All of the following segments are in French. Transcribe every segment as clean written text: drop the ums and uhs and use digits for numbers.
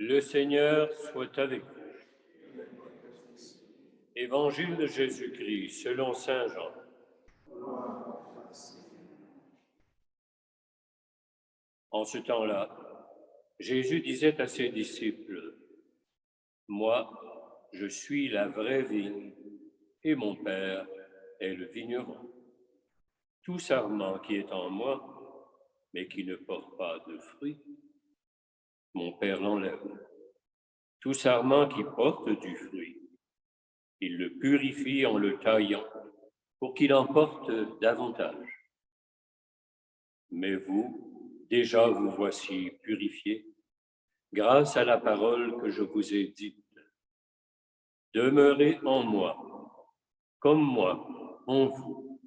Le Seigneur soit avec vous. Évangile de Jésus-Christ selon saint Jean. En ce temps-là, Jésus disait à ses disciples, « Moi, je suis la vraie vigne, et mon Père est le vigneron. Tout sarment qui est en moi, mais qui ne porte pas de fruits, mon Père l'enlève. Tout sarment qui porte du fruit, il le purifie en le taillant, pour qu'il en porte davantage. Mais vous, déjà vous voici purifiés, grâce à la parole que je vous ai dite. Demeurez en moi, comme moi en vous.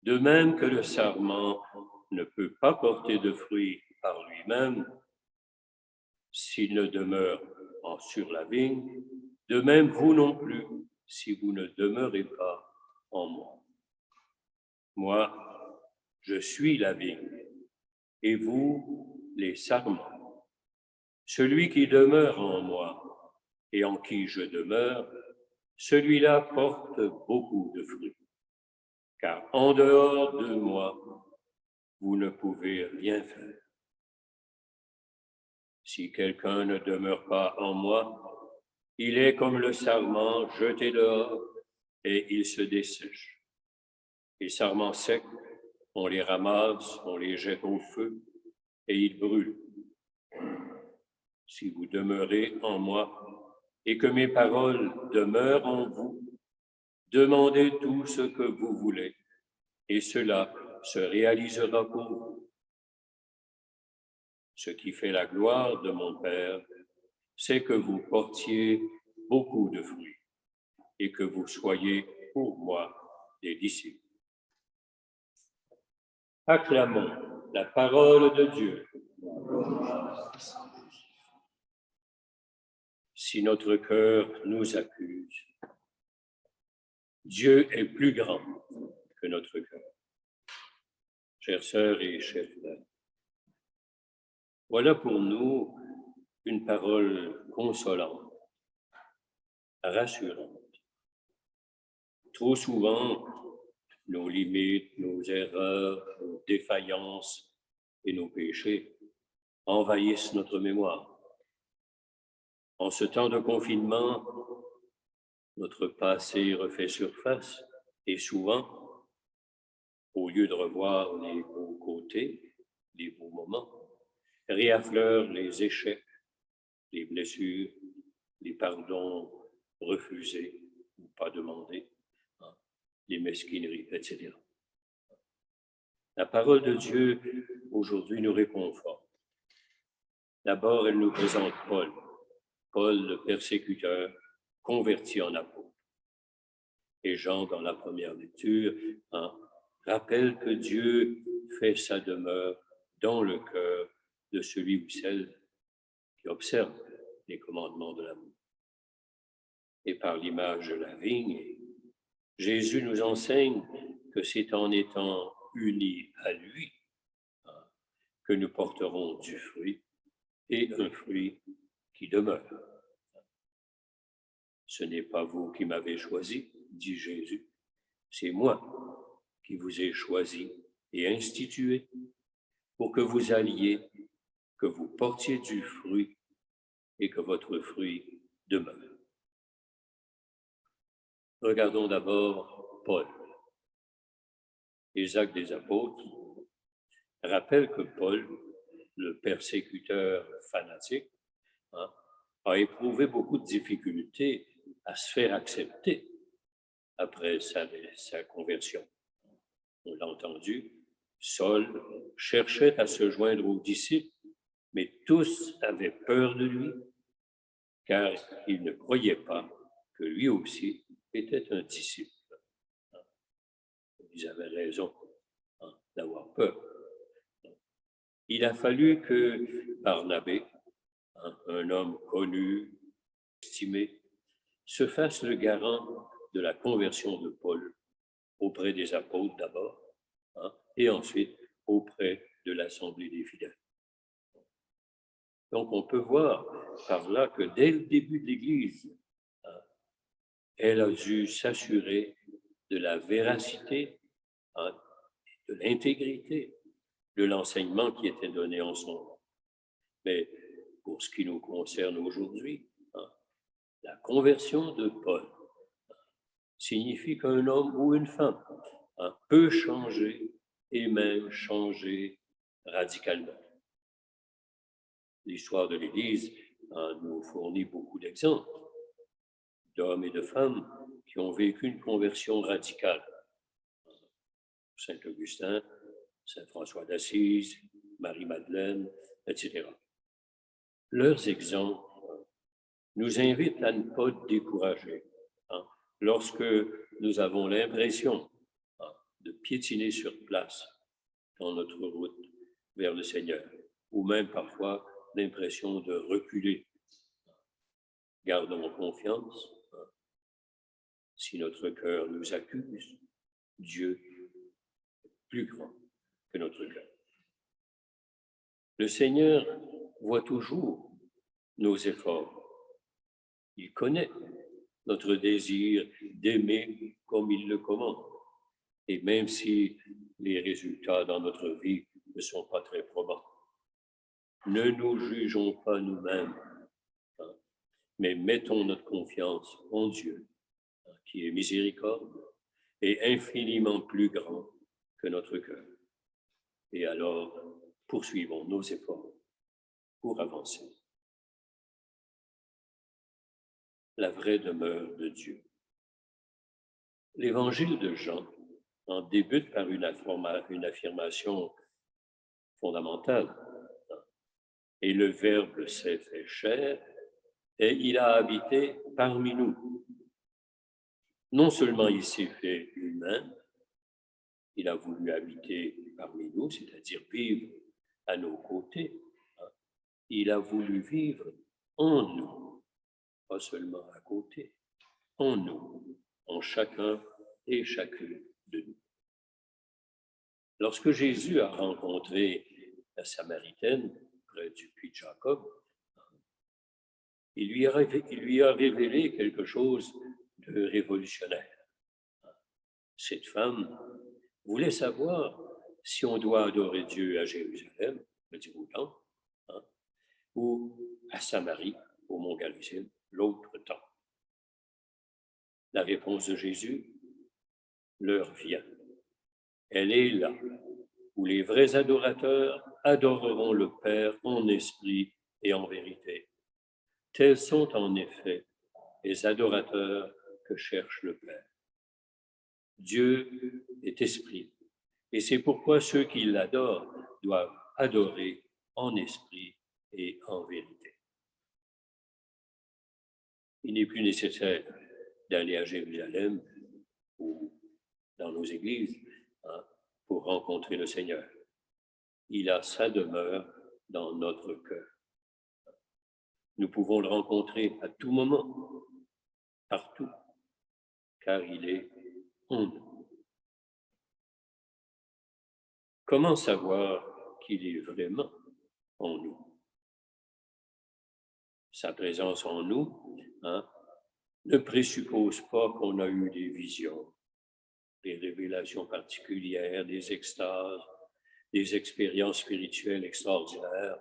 De même que le sarment ne peut pas porter de fruits par lui-même, s'il ne demeure sur la vigne, de même vous non plus, si vous ne demeurez pas en moi. Moi, je suis la vigne, et vous, les sarments. Celui qui demeure en moi et en qui je demeure, celui-là porte beaucoup de fruits. Car en dehors de moi, vous ne pouvez rien faire. Si quelqu'un ne demeure pas en moi, il est comme le sarment jeté dehors et il se dessèche. Les sarments secs, on les ramasse, on les jette au feu et ils brûlent. Si vous demeurez en moi et que mes paroles demeurent en vous, demandez tout ce que vous voulez et cela se réalisera pour vous. Ce qui fait la gloire de mon Père, c'est que vous portiez beaucoup de fruits et que vous soyez pour moi des disciples. Acclamons la parole de Dieu. Si notre cœur nous accuse, Dieu est plus grand que notre cœur. Chères sœurs et chers frères, voilà pour nous une parole consolante, rassurante. Trop souvent, nos limites, nos erreurs, nos défaillances et nos péchés envahissent notre mémoire. En ce temps de confinement, notre passé refait surface et souvent, au lieu de revoir les beaux côtés, les beaux moments, réaffleurent les échecs, les blessures, les pardons refusés ou pas demandés, les mesquineries, etc. La parole de Dieu aujourd'hui nous réconforte. D'abord, elle nous présente Paul le persécuteur, converti en apôtre. Et Jean, dans la première lecture, rappelle que Dieu fait sa demeure dans le cœur de celui ou celle qui observe les commandements de l'amour. Et par l'image de la vigne, Jésus nous enseigne que c'est en étant unis à lui que nous porterons du fruit et un fruit qui demeure. Ce n'est pas vous qui m'avez choisi, dit Jésus, c'est moi qui vous ai choisi et institué pour que vous alliez, que vous portiez du fruit et que votre fruit demeure. Regardons d'abord Paul. Les Actes des Apôtres rappellent que Paul, le persécuteur fanatique, a éprouvé beaucoup de difficultés à se faire accepter après sa conversion. On l'a entendu, Saul cherchait à se joindre aux disciples, mais tous avaient peur de lui, car ils ne croyaient pas que lui aussi était un disciple. Ils avaient raison d'avoir peur. Il a fallu que Barnabé, un homme connu, estimé, se fasse le garant de la conversion de Paul auprès des apôtres d'abord, et ensuite auprès de l'Assemblée des fidèles. Donc on peut voir par là que dès le début de l'Église, elle a dû s'assurer de la véracité, de l'intégrité de l'enseignement qui était donné en son nom. Mais pour ce qui nous concerne aujourd'hui, la conversion de Paul signifie qu'un homme ou une femme peut changer et même changer radicalement. L'histoire de l'Église nous fournit beaucoup d'exemples d'hommes et de femmes qui ont vécu une conversion radicale. Saint Augustin, Saint François d'Assise, Marie-Madeleine, etc. Leurs exemples nous invitent à ne pas décourager lorsque nous avons l'impression de piétiner sur place dans notre route vers le Seigneur, ou même parfois l'impression de reculer. Gardons confiance. Si notre cœur nous accuse, Dieu est plus grand que notre cœur. Le Seigneur voit toujours nos efforts. Il connaît notre désir d'aimer comme il le commande. Et même si les résultats dans notre vie ne sont pas très probants, ne nous jugeons pas nous-mêmes, mais mettons notre confiance en Dieu, qui est miséricorde et infiniment plus grand que notre cœur. Et alors, poursuivons nos efforts pour avancer. La vraie demeure de Dieu. L'évangile de Jean en débute par une affirmation fondamentale. Et le Verbe s'est fait chair et il a habité parmi nous. Non seulement il s'est fait humain, il a voulu habiter parmi nous, c'est-à-dire vivre à nos côtés. Il a voulu vivre en nous, pas seulement à côté, en nous, en chacun et chacune de nous. Lorsque Jésus a rencontré la Samaritaine près du puits de Jacob, il lui a révélé quelque chose de révolutionnaire. Cette femme voulait savoir si on doit adorer Dieu à Jérusalem, le dimanche, ou à Samarie, au mont Garizim, l'autre temps. La réponse de Jésus, l'heure vient. Elle est là, où les vrais adorateurs adoreront le Père en esprit et en vérité. Tels sont en effet les adorateurs que cherche le Père. Dieu est esprit, et c'est pourquoi ceux qui l'adorent doivent adorer en esprit et en vérité. Il n'est plus nécessaire d'aller à Jérusalem ou dans nos églises pour rencontrer le Seigneur. Il a sa demeure dans notre cœur. Nous pouvons le rencontrer à tout moment, partout, car il est en nous. Comment savoir qu'il est vraiment en nous? Sa présence en nous ne présuppose pas qu'on a eu des visions, des révélations particulières, des extases, des expériences spirituelles extraordinaires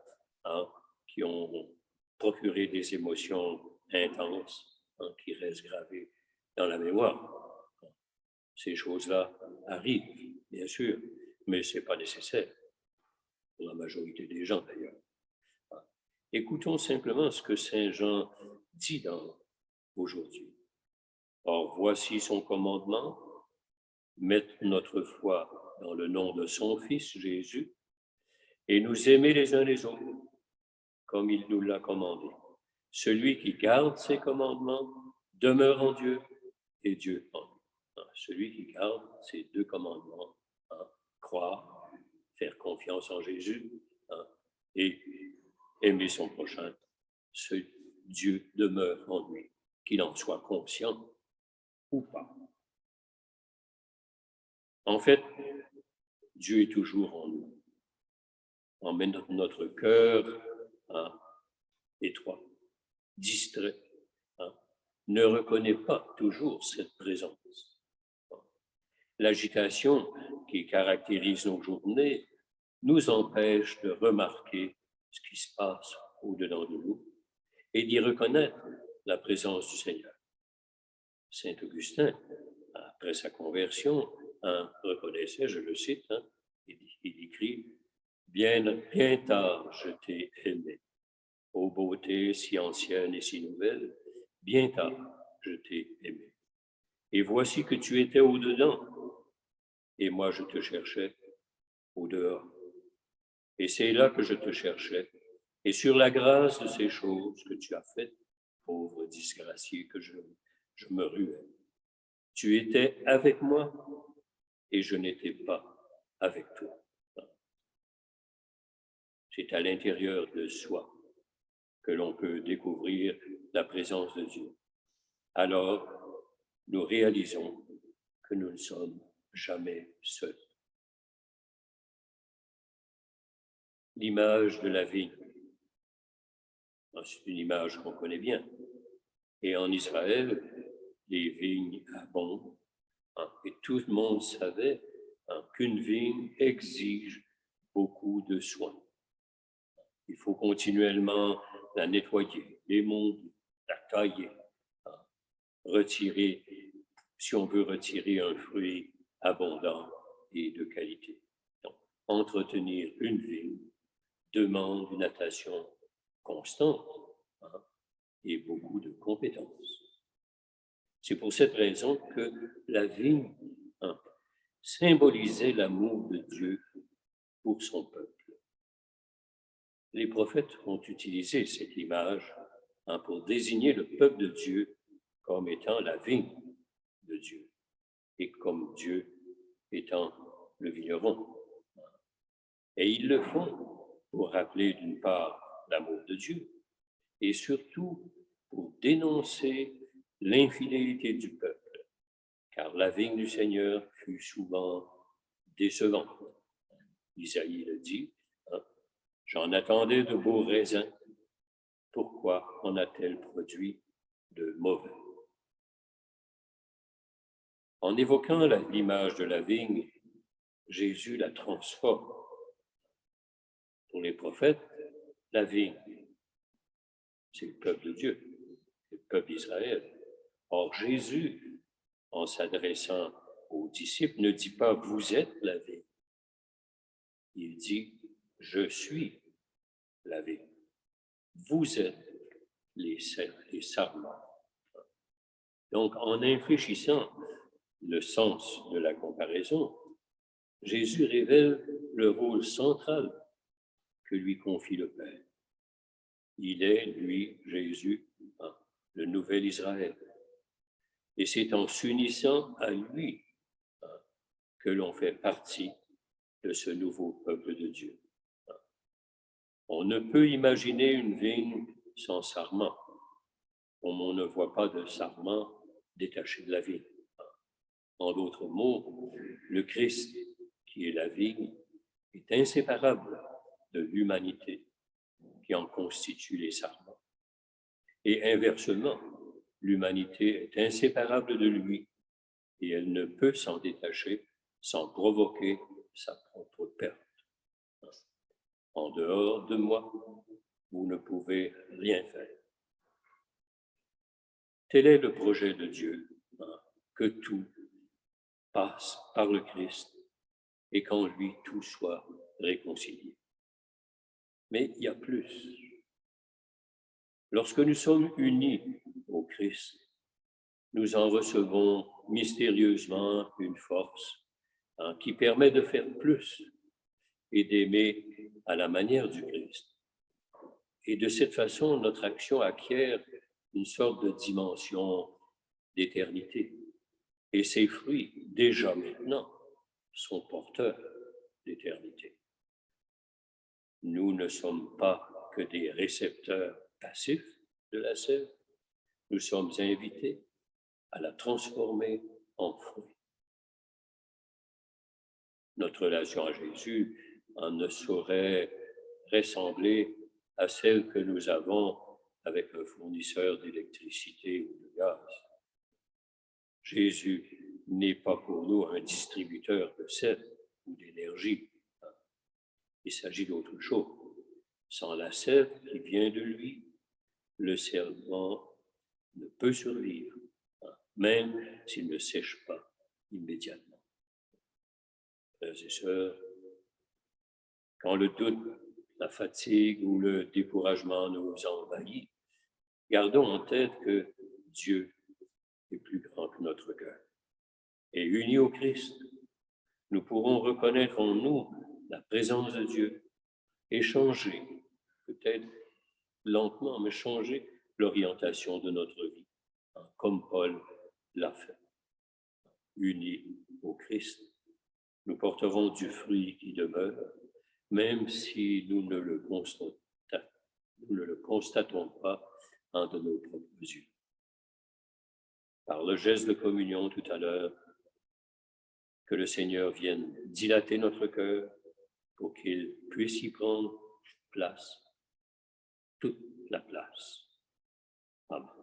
qui ont procuré des émotions intenses qui restent gravées dans la mémoire. Ces choses-là arrivent, bien sûr, mais ce n'est pas nécessaire, pour la majorité des gens d'ailleurs. Écoutons simplement ce que Saint Jean dit dans aujourd'hui. Or, voici son commandement, mettre notre foi dans le nom de son Fils Jésus et nous aimer les uns les autres, comme il nous l'a commandé. Celui qui garde ses commandements demeure en Dieu et Dieu en lui. Celui qui garde ces deux commandements, croire, faire confiance en Jésus et aimer son prochain, ce Dieu demeure en lui, qu'il en soit conscient ou pas. En fait, Dieu est toujours en nous. On met notre cœur étroit distrait, hein, ne reconnaît pas toujours cette présence. L'agitation qui caractérise nos journées nous empêche de remarquer ce qui se passe au-dedans de nous et d'y reconnaître la présence du Seigneur. Saint Augustin, après sa conversion, reconnaissait, je le cite, il écrit « Bien tard je t'ai aimé, ô beauté si ancienne et si nouvelle, bien tard je t'ai aimé. Et voici que tu étais au-dedans, et moi je te cherchais au-dehors. Et c'est là que je te cherchais, et sur la grâce de ces choses que tu as faites, pauvre disgracié que je me ruais. Tu étais avec moi, et je n'étais pas avec toi. » C'est à l'intérieur de soi que l'on peut découvrir la présence de Dieu. Alors, nous réalisons que nous ne sommes jamais seuls. L'image de la vigne, c'est une image qu'on connaît bien. Et en Israël, les vignes abondent, et tout le monde savait qu'une vigne exige beaucoup de soins. Il faut continuellement la nettoyer, l'émonder, la tailler, retirer, si on veut retirer un fruit abondant et de qualité. Donc, entretenir une vigne demande une attention constante et beaucoup de compétences. C'est pour cette raison que la vigne symbolisait l'amour de Dieu pour son peuple. Les prophètes ont utilisé cette image pour désigner le peuple de Dieu comme étant la vigne de Dieu et comme Dieu étant le vigneron. Et ils le font pour rappeler d'une part l'amour de Dieu et surtout pour dénoncer l'infidélité du peuple, car la vigne du Seigneur fut souvent décevante. Isaïe le dit, j'en attendais de beaux raisins, pourquoi en a-t-elle produit de mauvais? En évoquant l'image de la vigne, Jésus la transforme. Pour les prophètes, la vigne, c'est le peuple de Dieu, c'est le peuple d'Israël. Or, Jésus, en s'adressant aux disciples, ne dit pas « vous êtes la vigne ». Il dit « je suis la vigne ». Vous êtes les sarments. Donc, en infléchissant le sens de la comparaison, Jésus révèle le rôle central que lui confie le Père. Il est, lui, Jésus, le nouvel Israël. Et c'est en s'unissant à lui que l'on fait partie de ce nouveau peuple de Dieu. On ne peut imaginer une vigne sans sarment, comme on ne voit pas de sarment détaché de la vigne. En d'autres mots, le Christ, qui est la vigne, est inséparable de l'humanité qui en constitue les sarments. Et inversement, l'humanité est inséparable de lui et elle ne peut s'en détacher sans provoquer sa propre perte. En dehors de moi, vous ne pouvez rien faire. Tel est le projet de Dieu, que tout passe par le Christ et qu'en lui tout soit réconcilié. Mais il y a plus. Lorsque nous sommes unis au Christ, nous en recevons mystérieusement une force qui permet de faire plus et d'aimer à la manière du Christ. Et de cette façon, notre action acquiert une sorte de dimension d'éternité. Et ses fruits, déjà maintenant, sont porteurs d'éternité. Nous ne sommes pas que des récepteurs passifs de la sève, nous sommes invités à la transformer en fruit. Notre relation à Jésus ne saurait ressembler à celle que nous avons avec un fournisseur d'électricité ou de gaz. Jésus n'est pas pour nous un distributeur de sel ou d'énergie. Il s'agit d'autre chose. Sans la sève qui vient de lui, le serment ne peut survivre, même s'il ne sèche pas immédiatement. Frères et sœurs, quand le doute, la fatigue ou le découragement nous envahit, gardons en tête que Dieu est plus grand que notre cœur. Et unis au Christ, nous pourrons reconnaître en nous la présence de Dieu et changer, peut-être lentement, mais changer l'orientation de notre vie, comme Paul l'a fait. Unis au Christ, nous porterons du fruit qui demeure, même si nous ne le constatons pas en de nos propres yeux. Par le geste de communion tout à l'heure, que le Seigneur vienne dilater notre cœur pour qu'il puisse y prendre place, toute la place. Amen.